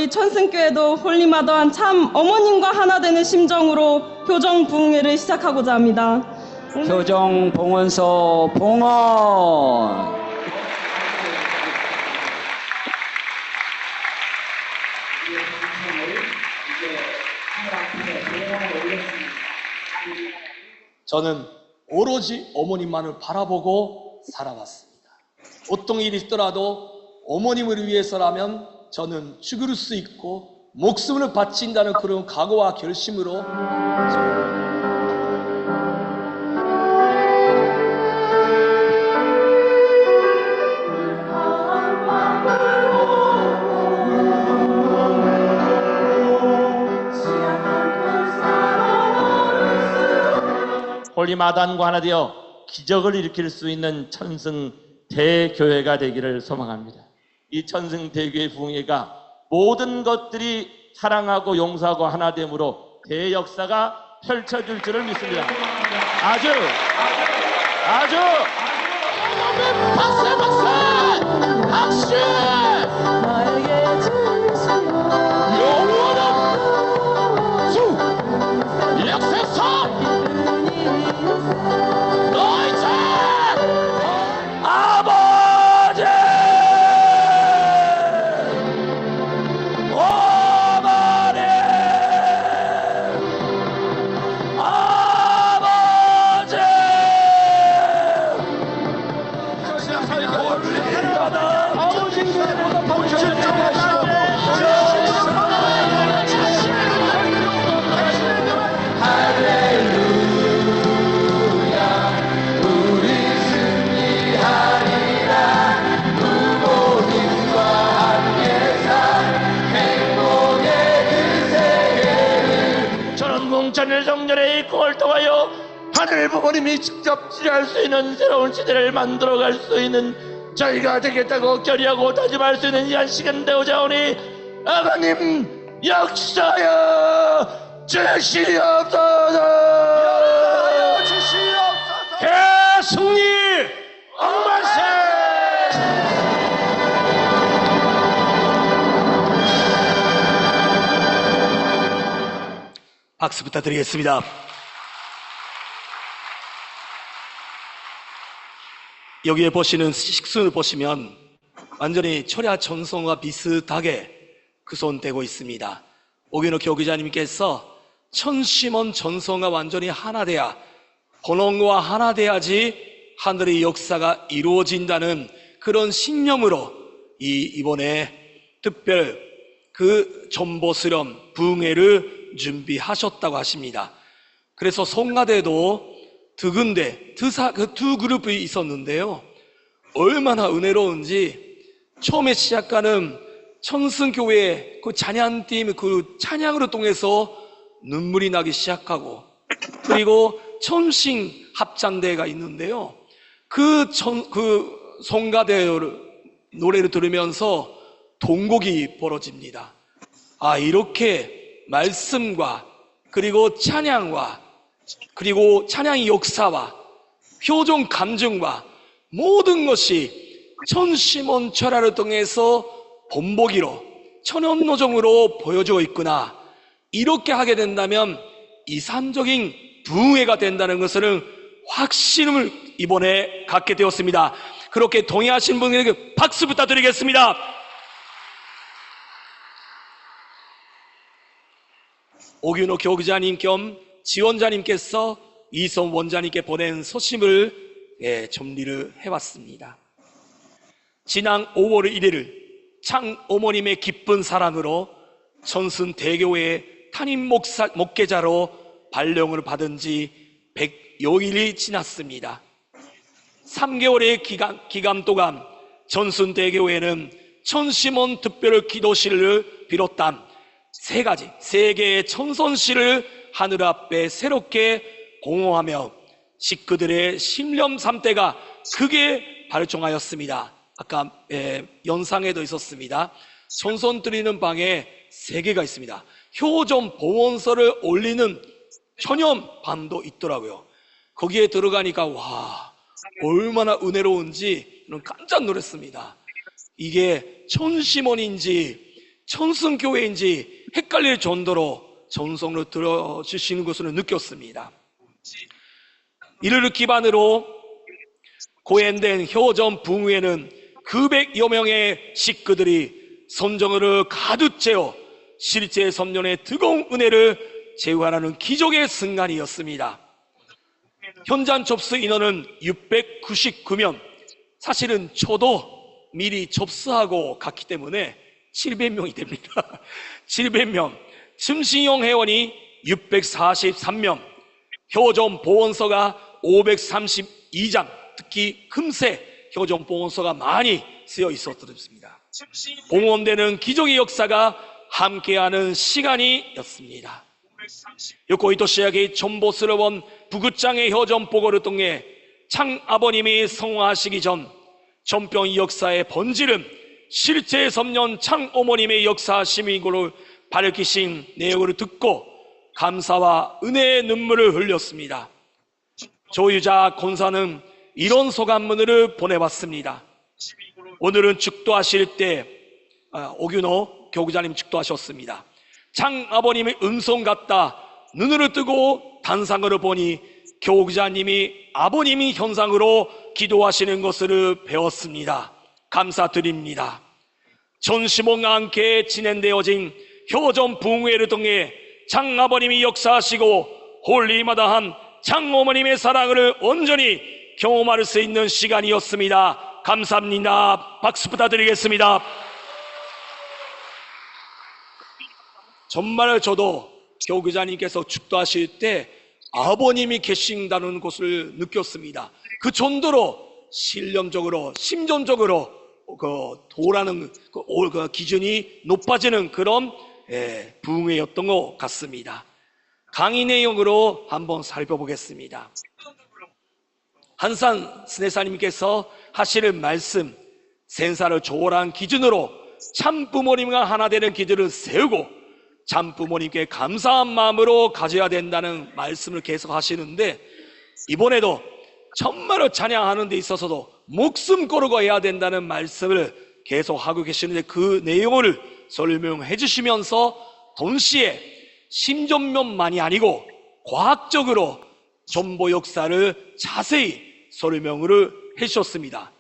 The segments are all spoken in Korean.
저희 천승교회도 홀리마더한 참 어머님과 하나 되는 심정으로 교정 부흥회를 시작하고자 합니다. 교정 봉헌소 봉헌. 저는 오로지 어머님만을 바라보고 살아왔습니다. 어떤 일이 있더라도 어머님을 위해서라면 저는 죽을 수 있고 목숨을 바친다는 그런 각오와 결심으로 홀리마단과 하나 되어 기적을 일으킬 수 있는 천승 대교회가 되기를 소망합니다. 이 천승 대교회 부흥회가 모든 것들이 사랑하고 용서하고 하나됨으로 대역사가 펼쳐질 줄을 믿습니다. 아주 박수! 영원한 주 역사서 너희 아버지 어머니 아버지 천일 성전의 이 꿈을 통하여 하늘 부모님이 직접 지휘할 수 있는 새로운 시대를 만들어갈 수 있는 저희가 되겠다고 결의하고 다짐할 수 있는 이 한 시간 되오자 오니 아버님 역사여 주시옵소서. 대승리 엄마세. 박수 부탁드리겠습니다. 여기에 보시는 식순을 보시면 완전히 철야 전성과 비슷하게 구성되고 있습니다. 오균호 교기자님께서 천심원 전성과 완전히 하나 돼야, 번원과 하나 돼야지 하늘의 역사가 이루어진다는 그런 신념으로 이번에 특별 그 전보스럼 부흥회를 준비하셨다고 하십니다. 그래서 송가대도 두 군데, 두 그룹이 있었는데요. 얼마나 은혜로운지 처음에 시작하는 천승교회 그 찬양팀 그 찬양으로 통해서 눈물이 나기 시작하고, 그리고 천신 합창대가 있는데요. 그 송가대 노래를 들으면서 동곡이 벌어집니다. 아, 이렇게 말씀과 그리고 찬양과 그리고 찬양의 역사와 표정 감정과 모든 것이 천심원 철야를 통해서 본보기로 천연노정으로 보여주고 있구나. 이렇게 하게 된다면 이산적인 부흥회가 된다는 것을 확신을 이번에 갖게 되었습니다. 그렇게 동의하신 분에게 박수 부탁드리겠습니다. 오균호 교구자님 겸 지원자님께서 이성 원자님께 보낸 서심을 정리를 해왔습니다. 지난 5월 1일 창 어머님의 기쁜 사랑으로 천순 대교회 탄임 목회자로 발령을 받은 지 100여일이 지났습니다. 3개월의 기간 동안 천순 대교회는 천심원 특별 기도실을 비롯한 세 개의 천선실을 하늘 앞에 새롭게 공헌하며 식구들의 신념 3대가 크게 발전하였습니다. 아까 연상에도 있었습니다. 천선 드리는 방에 3개가 있습니다. 효점 봉헌서를 올리는 천연반도 있더라고요. 거기에 들어가니까 와, 얼마나 은혜로운지 깜짝 놀랐습니다. 이게 천심원인지 천승교회인지 헷갈릴 정도로 전성으로 들어주시는 것으로 느꼈습니다. 이를 기반으로 고엔된 효전 붕후에는 900여 명의 식구들이 선정을 가득 채워 실제 선년의 뜨거운 은혜를 제후하라는 기적의 순간이었습니다. 현장 접수 인원은 699명. 사실은 저도 미리 접수하고 갔기 때문에 700명이 됩니다. 700명. 춤신용 회원이 643명. 효전 보원서가 532장. 특히 금세 효전 보원서가 많이 쓰여 있었습니다. 봉헌되는 기적의 역사가 함께하는 시간이었습니다. 요코이토 시작의 전보스러운 부굿장의 효전 보고를 통해 창 아버님이 성화하시기 전 전병 역사의 본질은 실제 섬년 창 어머님의 역사심이고를 밝히신 내용을 듣고 감사와 은혜의 눈물을 흘렸습니다. 조유자 권사는 이런 소감문을 보내봤습니다. 오늘은 축도하실 때 오균호 교구자님 축도하셨습니다. 창 아버님의 음성 같다. 눈을 뜨고 단상을 보니 교구자님이 아버님이 현상으로 기도하시는 것을 배웠습니다. 감사드립니다. 전시몽과 함께 진행되어진 효전 붕회를 통해 창 아버님이 역사하시고 홀리마다한 창 어머님의 사랑을 온전히 경험할 수 있는 시간이었습니다. 감사합니다. 박수 부탁드리겠습니다. 정말 저도 교구자님께서 축도하실 때 아버님이 계신다는 것을 느꼈습니다. 그 정도로 신념적으로 심정적으로 도라는 그 기준이 높아지는 그런 부흥회였던 것 같습니다. 강의 내용으로 한번 살펴보겠습니다. 한산 스네사님께서 하시는 말씀, 생사를 초월한 기준으로 참 부모님과 하나 되는 기준을 세우고 참 부모님께 감사한 마음으로 가져야 된다는 말씀을 계속 하시는데, 이번에도 정말로 찬양하는 데 있어서도 목숨 걸고 해야 된다는 말씀을 계속 하고 계시는데, 그 내용을 설명해 주시면서 동시에 심전면만이 아니고 과학적으로 전보 역사를 자세히 설명을 해주셨습니다.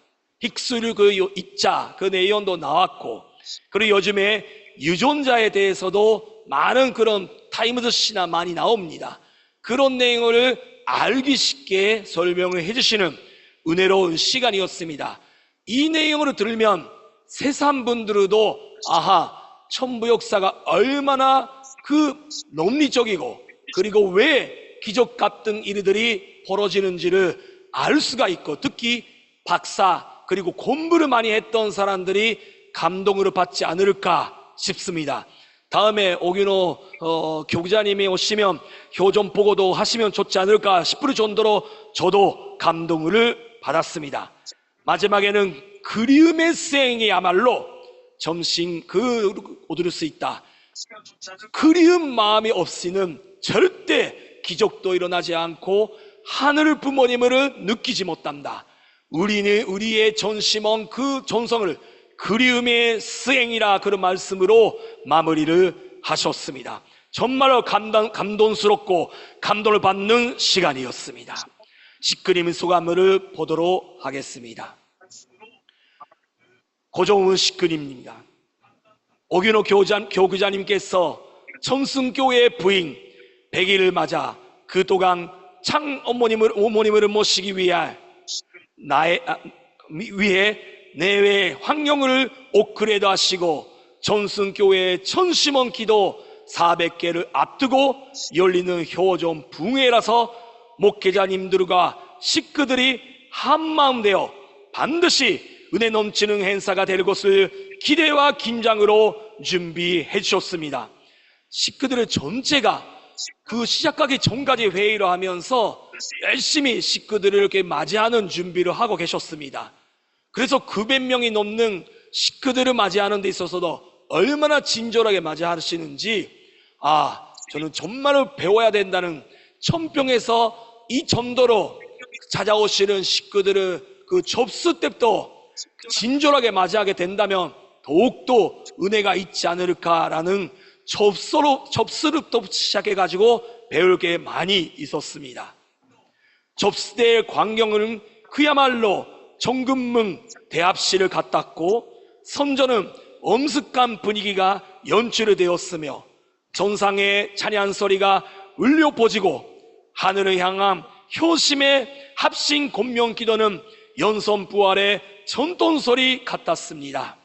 힉스류 그 입자 그 내용도 나왔고, 그리고 요즘에 유전자에 대해서도 많은 그런 타임즈시나 많이 나옵니다. 그런 내용을 알기 쉽게 설명을 해주시는 은혜로운 시간이었습니다. 이 내용을 들으면 세상 분들도 아하, 천부 역사가 얼마나 그 논리적이고 그리고 왜 기적 같은 일들이 벌어지는지를 알 수가 있고, 특히 박사 그리고 공부를 많이 했던 사람들이 감동을 받지 않을까 싶습니다. 다음에 오균호 교구자님이 오시면 효전 보고도 하시면 좋지 않을까 싶을 정도로 저도 감동을 받았습니다. 마지막에는 그리움의 수행이야말로 점심 얻을 수 있다. 그리움 마음이 없이는 절대 기적도 일어나지 않고 하늘 부모님을 느끼지 못한다. 우리는 우리의 전심은 그 전성을 그리움의 수행이라 그런 말씀으로 마무리를 하셨습니다. 정말로 감동스럽고 감동을 받는 시간이었습니다. 시크림 소감을 보도록 하겠습니다. 고종훈 시크림입니다. 오균호 교구자님께서 청승교회 부인 100일을 맞아 그동안 창 어머님을 모시기 위해 내외 환경을 오크레도 하시고 전승교회 천심원 기도 400개를 앞두고 열리는 효전 붕회라서 목회자님들과 식구들이 한마음 되어 반드시 은혜 넘치는 행사가 될 것을 기대와 긴장으로 준비해 주셨습니다. 식구들의 전체가 그 시작하기 전까지 회의를 하면서 열심히 식구들을 이렇게 맞이하는 준비를 하고 계셨습니다. 그래서 900명이 넘는 식구들을 맞이하는 데 있어서도 얼마나 친절하게 맞이하시는지, 저는 정말로 배워야 된다는, 천병에서 이 정도로 찾아오시는 식구들을 그 접수 때부터 친절하게 맞이하게 된다면 더욱더 은혜가 있지 않을까라는 접수부터 시작해가지고 배울 게 많이 있었습니다. 접수대의 광경은 그야말로 정금문 대합실을 같았고, 선전은 엄숙한 분위기가 연출이 되었으며 전상의 찬양 소리가 울려 퍼지고, 하늘을 향한 효심의 합심 공명 기도는 연선 부활의 전통소리 같았습니다.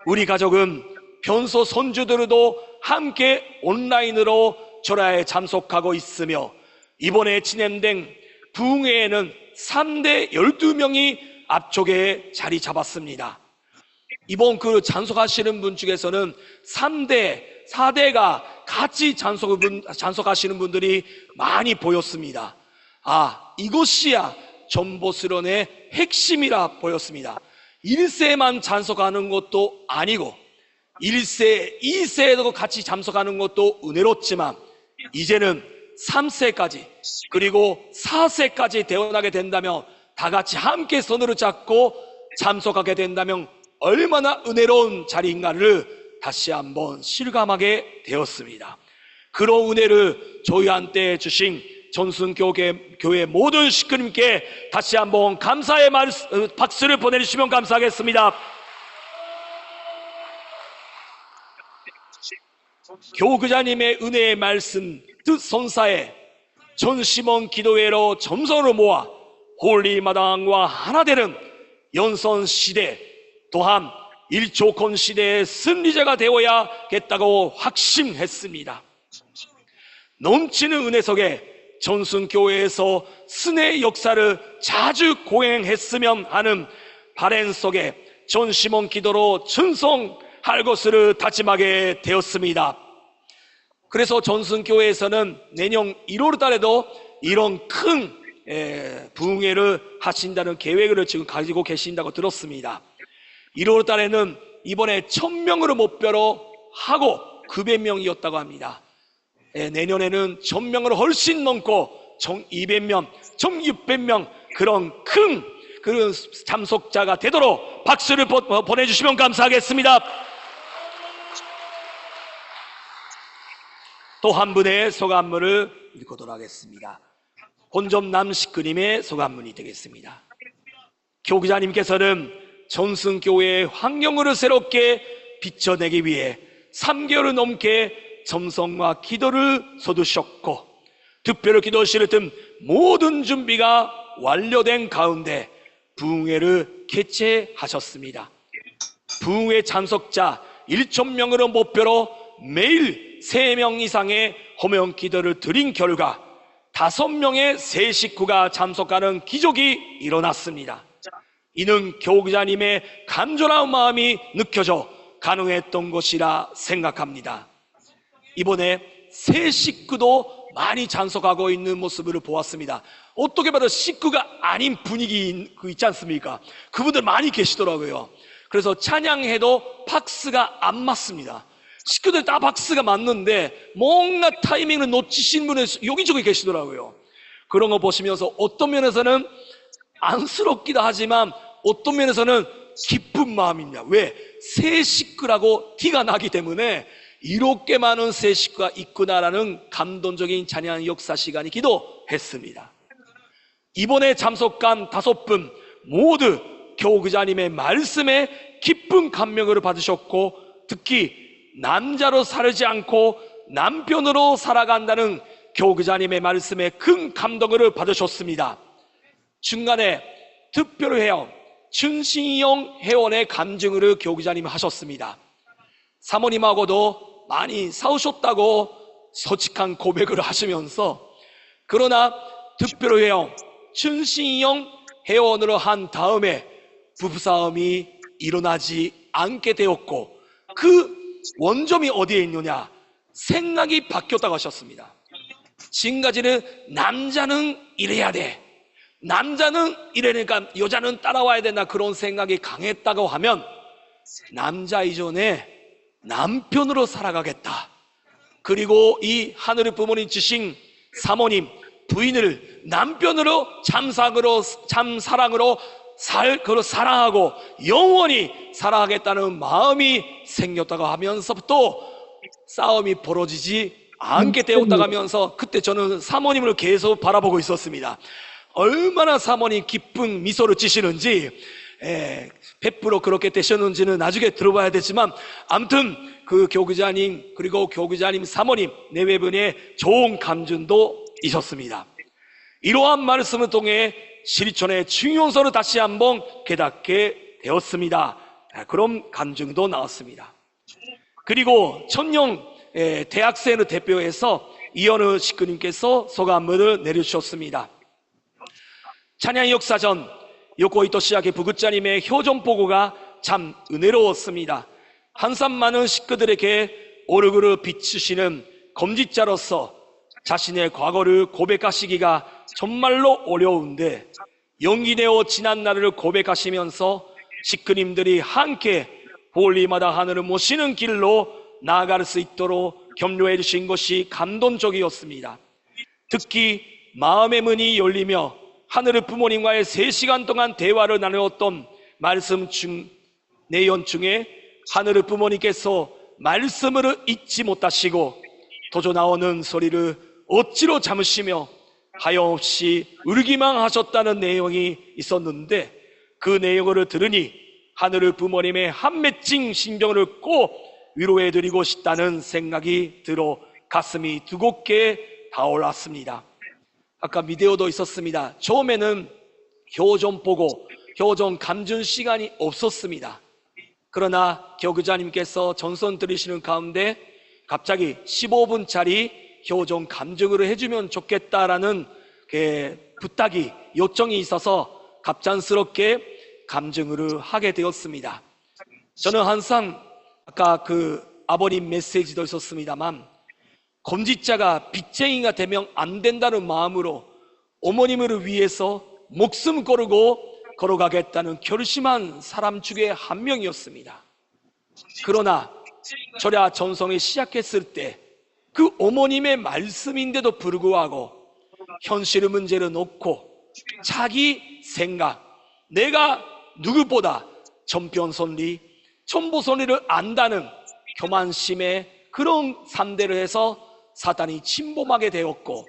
우리 가족은 변소 손주들도 함께 온라인으로 절야에 참석하고 있으며, 이번에 진행된 부흥회에는 3대 12명이 앞쪽에 자리 잡았습니다. 이번 참석하시는 분 중에서는 3대, 4대가 같이 참석하시는 분들이 많이 보였습니다. 이것이야 전보수련의 핵심이라 보였습니다. 1세만 참석하는 것도 아니고 1세, 2세에도 같이 참석하는 것도 은혜롭지만, 이제는 3세까지 그리고 4세까지 태어나게 된다면, 다 같이 함께 손으로 잡고 참석하게 된다면 얼마나 은혜로운 자리인가를 다시 한번 실감하게 되었습니다. 그런 은혜를 저희한테 주신 전순교회 모든 식구님께 다시 한번 감사의 박수를 보내주시면 감사하겠습니다. 교구자님의 은혜의 말씀 뜻선사에 전시몬 기도회로 점선으로 모아 홀리마당과 하나 되는 연선시대, 또한 일조권 시대의 승리자가 되어야겠다고 확신했습니다. 넘치는 은혜 속에 전순교회에서 승의 역사를 자주 고행했으면 하는 바램 속에 전시몬 기도로 전성할 것을 다짐하게 되었습니다. 그래서 전순교회에서는 내년 1월 달에도 이런 큰 부흥회를 하신다는 계획을 지금 가지고 계신다고 들었습니다. 1월 달에는 이번에 1000명으로 목표로 하고 900명이었다고 합니다. 내년에는 1000명으로 훨씬 넘고 1200명, 1600명 그런 큰 참석자가 되도록 박수를 보내주시면 감사하겠습니다. 또 한 분의 소감문을 읽도록 하겠습니다. 본점남 식구님의 소감문이 되겠습니다. 교구자님께서는 전승교회의 환경을 새롭게 비춰내기 위해 3개월을 넘게 점성과 기도를 쏟으셨고, 특별히 기도실을 등 모든 준비가 완료된 가운데 부흥회를 개최하셨습니다. 부흥회 참석자 1,000명으로 목표로 매일 3명 이상의 호명 기도를 드린 결과 5명의 새 식구가 참석하는 기적이 일어났습니다. 이는 교구자님의 간절한 마음이 느껴져 가능했던 것이라 생각합니다. 이번에 새 식구도 많이 참석하고 있는 모습을 보았습니다. 어떻게 봐도 식구가 아닌 분위기 있지 않습니까? 그분들 많이 계시더라고요. 그래서 찬양해도 박스가 안 맞습니다. 식구들 다 박스가 맞는데 뭔가 타이밍을 놓치신 분이 여기저기 계시더라고요. 그런 거 보시면서 어떤 면에서는 안쓰럽기도 하지만 어떤 면에서는 기쁜 마음입니다. 왜? 새 식구라고 티가 나기 때문에 이렇게 많은 새 식구가 있구나라는 감동적인 찬양 역사 시간이기도 했습니다. 이번에 참석한 5분 모두 교구자님의 말씀에 깊은 감명을 받으셨고, 특히 남자로 살지 않고 남편으로 살아간다는 교구자님의 말씀에 큰 감동을 받으셨습니다. 중간에 특별회원 춘신영 회원의 감증을 교구자님이 하셨습니다. 사모님하고도 많이 싸우셨다고 솔직한 고백을 하시면서, 그러나 특별회원 춘신영 회원으로 한 다음에 부부싸움이 일어나지 않게 되었고, 그 원점이 어디에 있느냐? 생각이 바뀌었다고 하셨습니다. 지금까지는 남자는 이래야 돼, 남자는 이래니까 여자는 따라와야 된다, 그런 생각이 강했다고 하면 남자 이전에 남편으로 살아가겠다. 그리고 이 하늘의 부모님 주신 사모님, 부인을 남편으로 참사랑으로 그를 사랑하고 영원히 사랑하겠다는 마음이 생겼다고 하면서부터 싸움이 벌어지지 않게 되었다고 하면서 그때 저는 사모님을 계속 바라보고 있었습니다. 얼마나 사모님 기쁜 미소를 지시는지, 베풀어 그렇게 되셨는지는 나중에 들어봐야 되지만, 아무튼 그 교구자님 그리고 교구자님 사모님 내외분의 좋은 감정도 있었습니다. 이러한 말씀을 통해 시리촌의 중요성을 다시 한번 깨닫게 되었습니다. 그런 감정도 나왔습니다. 그리고 천령 대학생을 대표해서 이현우 식구님께서 소감문을 내려주셨습니다. 찬양 역사전 요코이토 시작의 부굿자님의 효정 보고가 참 은혜로웠습니다. 항상 많은 식구들에게 얼굴을 비추시는 검지자로서 자신의 과거를 고백하시기가 정말로 어려운데 용기내어 지난 날을 고백하시면서 식구님들이 함께 볼리마다 하늘을 모시는 길로 나아갈 수 있도록 격려해 주신 것이 감동적이었습니다. 특히 마음의 문이 열리며 하늘의 부모님과의 3시간 동안 대화를 나누었던 말씀 내용 중에 하늘의 부모님께서 말씀을 잊지 못하시고 도저 나오는 소리를 억지로 참으시며 하염없이 울기만 하셨다는 내용이 있었는데, 그 내용을 들으니 하늘의 부모님의 한 맺힌 심정을 꼭 위로해드리고 싶다는 생각이 들어 가슴이 두껍게 타올랐습니다. 아까 비디오도 있었습니다. 처음에는 효정 보고 효정 감정 시간이 없었습니다. 그러나 교구자님께서 전선 들으시는 가운데 갑자기 15분짜리 효정 감정으로 해주면 좋겠다라는 부탁이, 요청이 있어서 갑작스럽게 감정으로 하게 되었습니다. 저는 항상 아까 그 아버님 메시지도 있었습니다만, 검지자가 빚쟁이가 되면 안 된다는 마음으로 어머님을 위해서 목숨 걸고 걸어가겠다는 결심한 사람 중에 한 명이었습니다. 그러나 절야 전성이 시작했을 때 그 어머님의 말씀인데도 불구하고 현실의 문제를 놓고 자기 생각, 내가 누구보다 전편선리, 천보선리를 안다는 교만심에 그런 상대를 해서 사단이 침범하게 되었고,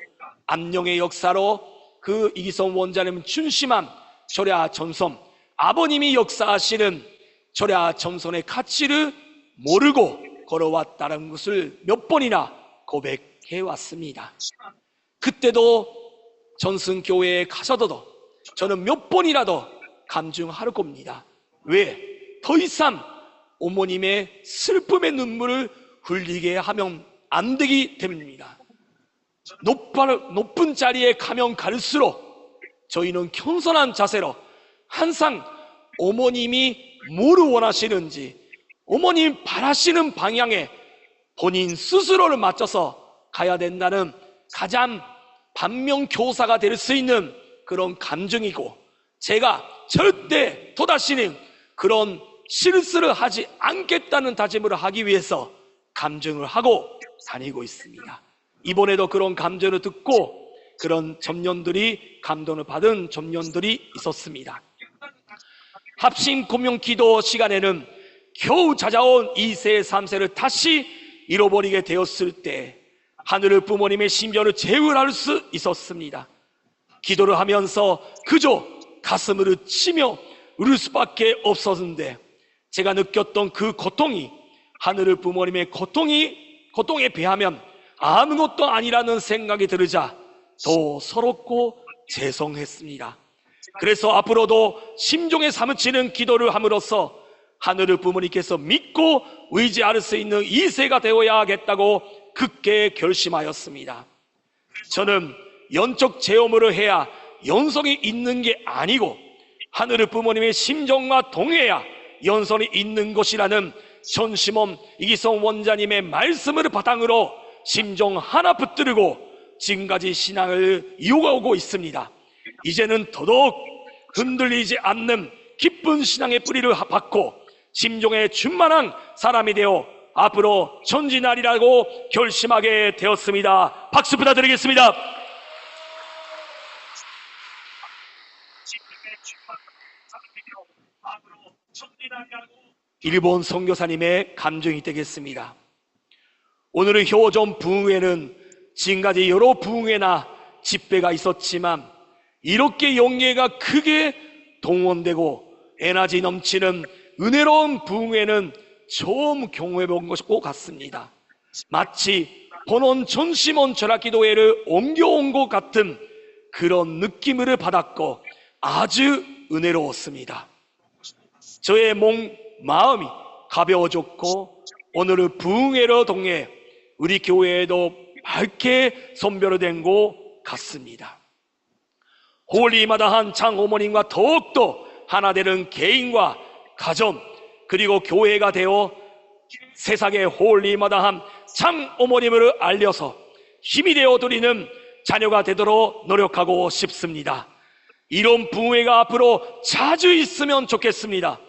암령의 역사로 그 이기성 원자님 중심한 절야 전선, 아버님이 역사하시는 절야 전선의 가치를 모르고 걸어왔다는 것을 몇 번이나 고백해 왔습니다. 그때도 전승교회에 가서도 저는 몇 번이라도 감증할 겁니다. 왜? 더 이상 어머님의 슬픔의 눈물을 흘리게 하면 안 되기 때문입니다. 높은 자리에 가면 갈수록 저희는 겸손한 자세로 항상 어머님이 뭐를 원하시는지, 어머님 바라시는 방향에 본인 스스로를 맞춰서 가야 된다는 가장 반면교사가 될 수 있는 그런 감정이고, 제가 절대 또다시는 그런 실수를 하지 않겠다는 다짐을 하기 위해서 감정을 하고 다니고 있습니다. 이번에도 그런 감정을 듣고 그런 점년들이 감동을 받은 점년들이 있었습니다. 합심 공명 기도 시간에는 겨우 찾아온 2세 3세를 다시 잃어버리게 되었을 때 하늘의 부모님의 심정을 제어할 수 있었습니다. 기도를 하면서 그저 가슴을 치며 울을 수밖에 없었는데, 제가 느꼈던 그 고통이 하늘의 부모님의 고통에 비하면 아무것도 아니라는 생각이 들으자 더 서럽고 죄송했습니다. 그래서 앞으로도 심정에 사무치는 기도를 함으로써 하늘의 부모님께서 믿고 의지할 수 있는 2세가 되어야 하겠다고 굳게 결심하였습니다. 저는 영적 체험을 해야 연성이 있는 게 아니고 하늘의 부모님의 심정과 동해야 연성이 있는 것이라는 전심원 이기성 원자님의 말씀을 바탕으로 심정 하나 붙들고 지금까지 신앙을 이어가고 있습니다. 이제는 더더욱 흔들리지 않는 깊은 신앙의 뿌리를 받고 심정에 충만한 사람이 되어 앞으로 전진하리라고 결심하게 되었습니다. 박수 부탁드리겠습니다. 일본 선교사님의 감정이 되겠습니다. 오늘의 효전 부흥회는 지금까지 여러 부흥회나 집회가 있었지만 이렇게 영예가 크게 동원되고 에너지 넘치는 은혜로운 부흥회는 처음 경험해 본 것과 같습니다. 마치 본원 전심원 철학기도회를 옮겨온 것 같은 그런 느낌을 받았고 아주 은혜로웠습니다. 저의 마음이 가벼워졌고 오늘의 부흥회로 통해 우리 교회에도 밝게 선별된 것 같습니다. 홀리마다한 장어머님과 더욱더 하나 되는 개인과 가정 그리고 교회가 되어 세상의 홀리마다한 장어머님을 알려서 힘이 되어 드리는 자녀가 되도록 노력하고 싶습니다. 이런 부흥회가 앞으로 자주 있으면 좋겠습니다.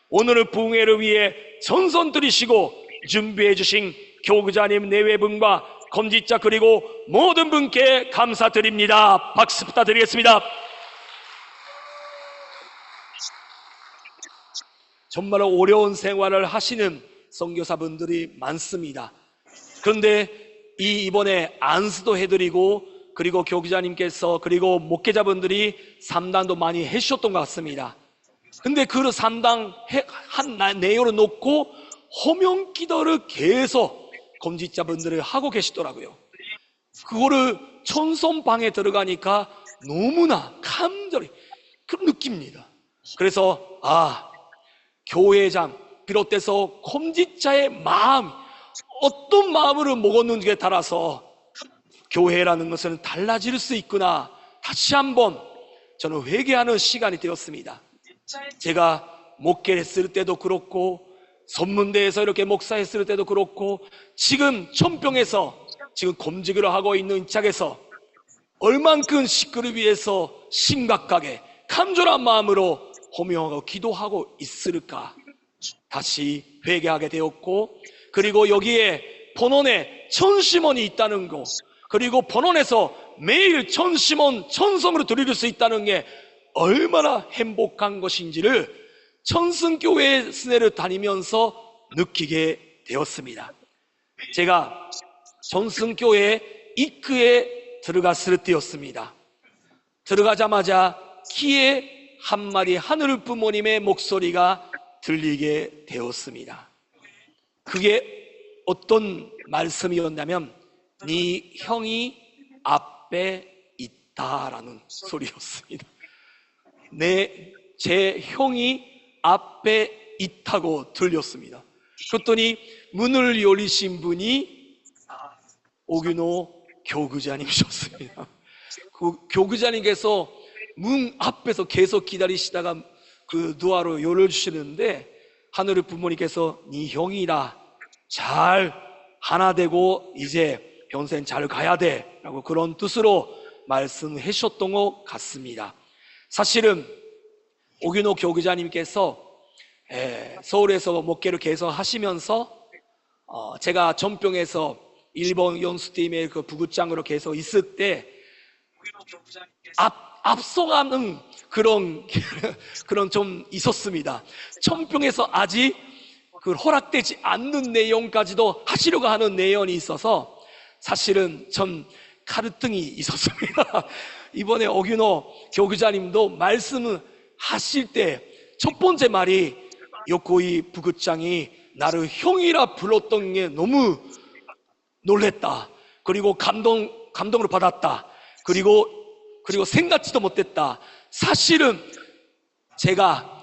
오늘의 부흥회를 위해 전선 들이시고 준비해 주신 교구자님 내외분과 건지자 그리고 모든 분께 감사드립니다. 박수 부탁드리겠습니다. 정말 어려운 생활을 하시는 선교사분들이 많습니다. 그런데 이번에 안수도 해드리고 그리고 교구자님께서 그리고 목회자분들이 삼단도 많이 해주셨던 것 같습니다. 근데 그 삼당 한 내용을 놓고 호명 기도를 계속 건지자분들을 하고 계시더라고요. 그거를 천손방에 들어가니까 너무나 간절히 그런 느낌입니다. 그래서 교회장 비롯해서 건지자의 마음 어떤 마음으로 먹었는지에 따라서 교회라는 것은 달라질 수 있구나 다시 한번 저는 회개하는 시간이 되었습니다. 제가 목회했을 때도 그렇고 선문대에서 이렇게 목사했을 때도 그렇고 지금 천평에서 지금 검직을 하고 있는 짝에서 얼만큼 식구를 위해서 심각하게 간절한 마음으로 호명하고 기도하고 있을까 다시 회개하게 되었고 그리고 여기에 본원에 천심원이 있다는 거 그리고 본원에서 매일 천심원 천성으로 드릴 수 있다는 게 얼마나 행복한 것인지를 천승교회 스네를 다니면서 느끼게 되었습니다. 제가 천승교회 입구에 들어갔을 때였습니다. 들어가자마자 키에 한 마리 하늘 부모님의 목소리가 들리게 되었습니다. 그게 어떤 말씀이었냐면 네 형이 앞에 있다라는 소리였습니다. 제 형이 앞에 있다고 들렸습니다. 그랬더니 문을 열리신 분이 오균호 교구자님이셨습니다. 그 교구자님께서 문 앞에서 계속 기다리시다가 그 누아로 열어주시는데 하늘의 부모님께서 네 형이라 잘 하나 되고 이제 평생 잘 가야 돼 라고 그런 뜻으로 말씀해 주셨던 것 같습니다. 사실은 오균호 교구자님께서 서울에서 목회를 계속 하시면서 제가 전병에서 일본 연수팀의 그 부국장으로 계속 있을 때 앞서가는 그런 좀 있었습니다. 천평에서 아직 그 허락되지 않는 내용까지도 하시려고 하는 내용이 있어서 사실은 좀 가르등이 있었습니다. 이번에 오균호 교구자님도 말씀을 하실 때 첫 번째 말이 요코이 부국장이 나를 형이라 불렀던 게 너무 놀랬다. 그리고 감동을 받았다. 그리고 생각지도 못했다. 사실은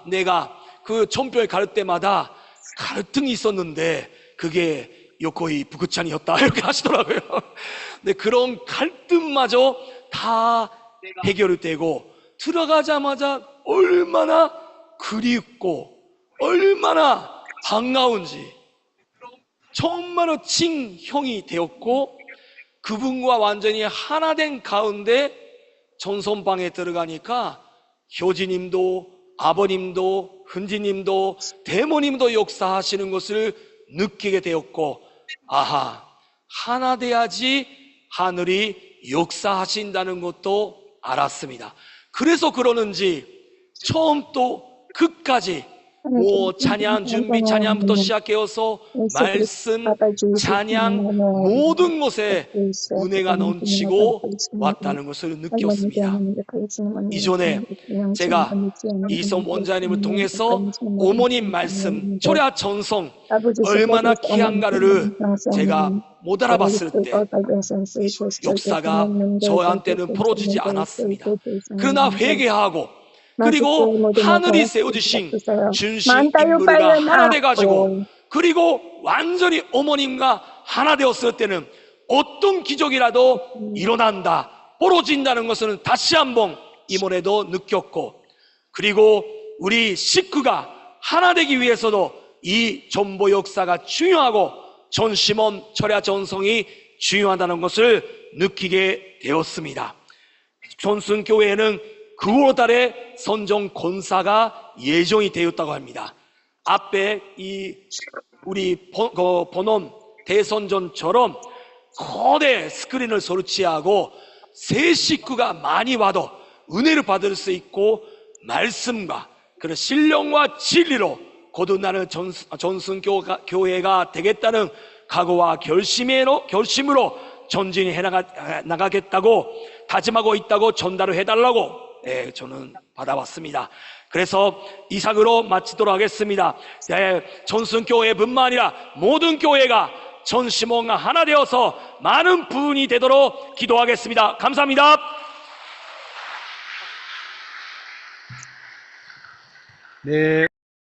내가 그 천평에 갈 때마다 갈등이 있었는데 그게 요코이 부국장이었다 이렇게 하시더라고요. 근데 그런 갈등마저 다 해결이 되고 들어가자마자 얼마나 그립고 얼마나 반가운지 정말로 친형이 되었고 그분과 완전히 하나 된 가운데 전선방에 들어가니까 효지님도 아버님도 흔지님도 대모님도 역사하시는 것을 느끼게 되었고 하나 돼야지 하늘이 역사하신다는 것도 알았습니다. 그래서 그러는지 처음 또 끝까지 찬양 준비 찬양부터 시작해서 말씀 찬양 모든 것에 은혜가 넘치고 왔다는 것을 느꼈습니다. 이전에 제가 이성 원장님을 통해서 어머님 말씀 철야 전성 얼마나 귀한가를 제가 못 알아봤을 때 역사가 저한테는 풀어지지 않았습니다. 그러나 회개하고 그리고 하늘이 세워주신 준신 인물과 하나 돼가지고 그리고 완전히 어머님과 하나 되었을 때는 어떤 기적이라도 일어난다, 벌어진다는 것은 다시 한번 이번에도 느꼈고, 그리고 우리 식구가 하나 되기 위해서도 이 전보 역사가 중요하고 전심원 철야 전성이 중요하다는 것을 느끼게 되었습니다. 전순교회에는 9월 달에 선정 권사가 예정이 되었다고 합니다. 앞에 우리 본원 대선전처럼 거대 스크린을 설치하고 새 식구가 많이 와도 은혜를 받을 수 있고 말씀과 그런 신령과 진리로 거듭나는 전순교회가 되겠다는 각오와 결심으로 전진해 나가겠다고 다짐하고 있다고 전달을 해달라고 저는 받아왔습니다. 그래서 이상으로 마치도록 하겠습니다. 전순교회뿐만 아니라 모든 교회가 전심원과 하나 되어서 많은 부흥이 되도록 기도하겠습니다. 감사합니다. 네.